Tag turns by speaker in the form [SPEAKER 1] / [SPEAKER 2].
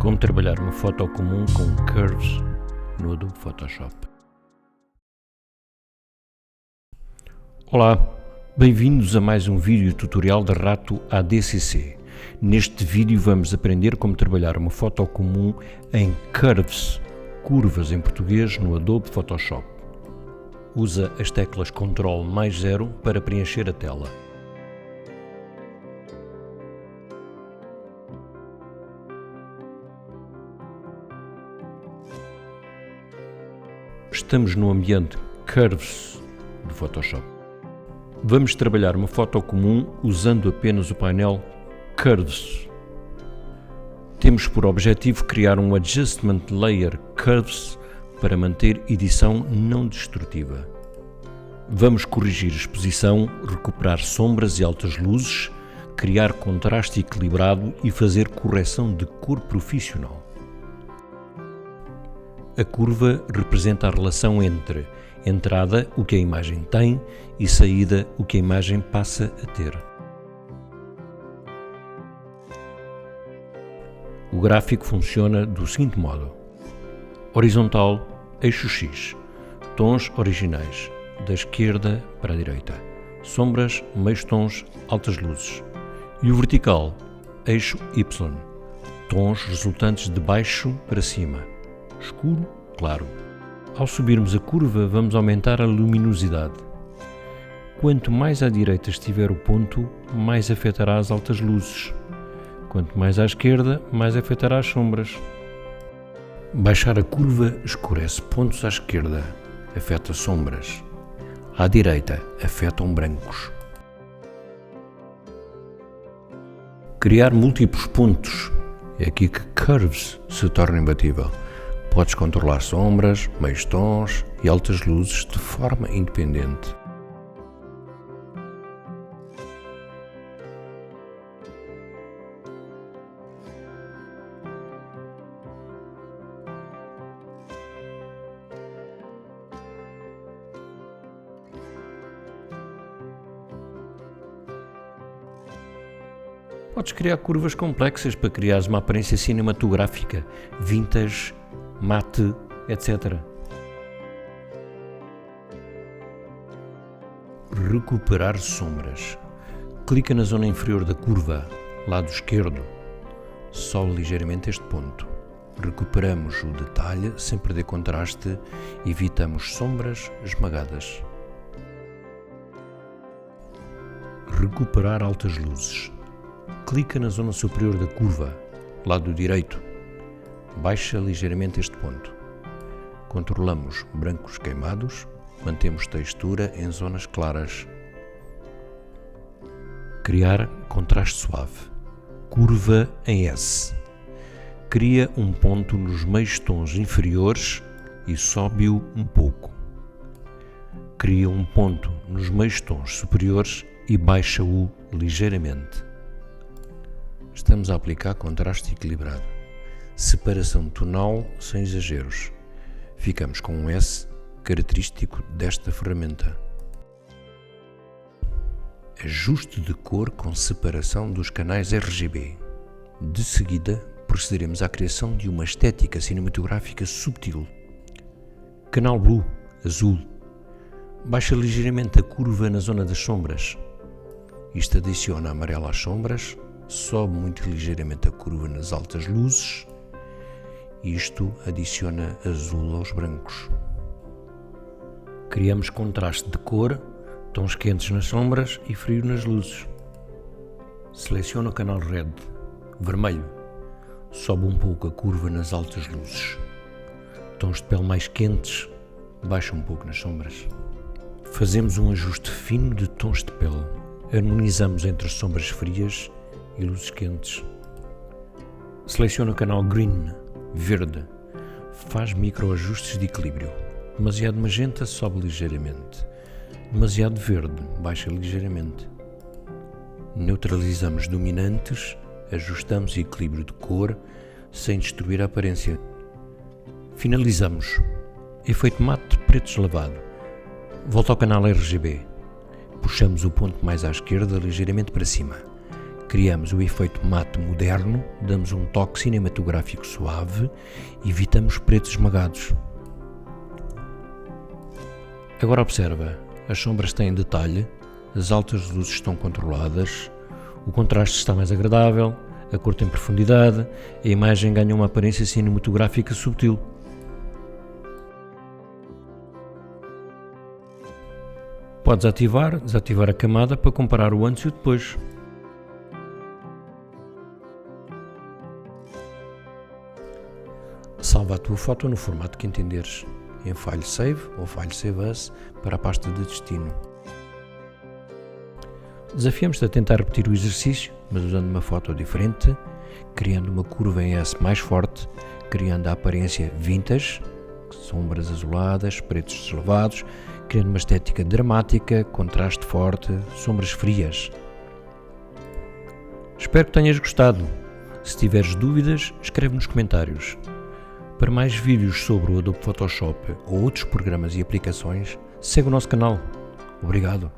[SPEAKER 1] Como trabalhar uma foto comum com curves no Adobe Photoshop. Olá, bem-vindos a mais um vídeo tutorial da Rato ADCC. Neste vídeo vamos aprender como trabalhar uma foto comum em curves, curvas em português, no Adobe Photoshop. Usa as teclas Ctrl+0 para preencher a tela. Estamos no ambiente Curves do Photoshop. Vamos trabalhar uma foto comum usando apenas o painel Curves. Temos por objetivo criar um Adjustment Layer Curves para manter edição não destrutiva. Vamos corrigir exposição, recuperar sombras e altas luzes, criar contraste equilibrado e fazer correção de cor profissional. A curva representa a relação entre entrada, o que a imagem tem, e saída, o que a imagem passa a ter. O gráfico funciona do seguinte modo: horizontal, eixo X, tons originais, da esquerda para a direita, sombras, meios tons, altas luzes. E o vertical, eixo Y, tons resultantes de baixo para cima, escuro, claro. Ao subirmos a curva, vamos aumentar a luminosidade. Quanto mais à direita estiver o ponto, mais afetará as altas luzes. Quanto mais à esquerda, mais afetará as sombras. Baixar a curva escurece pontos à esquerda, afeta sombras. À direita, afetam brancos. Criar múltiplos pontos. É aqui que Curves se torna imbatível. Podes controlar sombras, meios tons e altas luzes de forma independente. Podes criar curvas complexas para criares uma aparência cinematográfica, vintage, mate, etc. Recuperar sombras. Clica na zona inferior da curva, lado esquerdo. Sobe ligeiramente este ponto. Recuperamos o detalhe sem perder contraste e evitamos sombras esmagadas. Recuperar altas luzes. Clica na zona superior da curva, lado direito. Baixa ligeiramente este ponto. Controlamos brancos queimados, mantemos textura em zonas claras. Criar contraste suave. Curva em S. Cria um ponto nos meios tons inferiores e sobe-o um pouco. Cria um ponto nos meios tons superiores e baixa-o ligeiramente. Estamos a aplicar contraste equilibrado. Separação tonal sem exageros. Ficamos com um S característico desta ferramenta. Ajuste de cor com separação dos canais RGB. De seguida, procederemos à criação de uma estética cinematográfica subtil. Canal Blue, azul. Baixa ligeiramente a curva na zona das sombras. Isto adiciona amarelo às sombras. Sobe muito ligeiramente a curva nas altas luzes. Isto adiciona azul aos brancos. Criamos contraste de cor, tons quentes nas sombras e frio nas luzes. Seleciona o canal Red, vermelho. Sobe um pouco a curva nas altas luzes. Tons de pele mais quentes, baixa um pouco nas sombras. Fazemos um ajuste fino de tons de pele. Harmonizamos entre as sombras frias e luzes quentes. Seleciona o canal Green, verde. Faz microajustes de equilíbrio. Demasiado magenta, sobe ligeiramente. Demasiado verde, baixa ligeiramente. Neutralizamos dominantes, ajustamos o equilíbrio de cor sem destruir a aparência. Finalizamos. Efeito mate preto deslavado. Volta ao canal RGB. Puxamos o ponto mais à esquerda ligeiramente para cima. Criamos o efeito mate moderno, damos um toque cinematográfico suave e evitamos pretos esmagados. Agora observa, as sombras têm detalhe, as altas luzes estão controladas, o contraste está mais agradável, a cor tem profundidade, a imagem ganha uma aparência cinematográfica subtil. Podes ativar, desativar a camada para comparar o antes e o depois. Salva a tua foto no formato que entenderes, em File Save ou File Save As para a pasta de destino. Desafiamos-te a tentar repetir o exercício, mas usando uma foto diferente, criando uma curva em S mais forte, criando a aparência vintage, sombras azuladas, pretos deslevados, criando uma estética dramática, contraste forte, sombras frias. Espero que tenhas gostado. Se tiveres dúvidas, escreve nos comentários. Para mais vídeos sobre o Adobe Photoshop ou outros programas e aplicações, segue o nosso canal. Obrigado.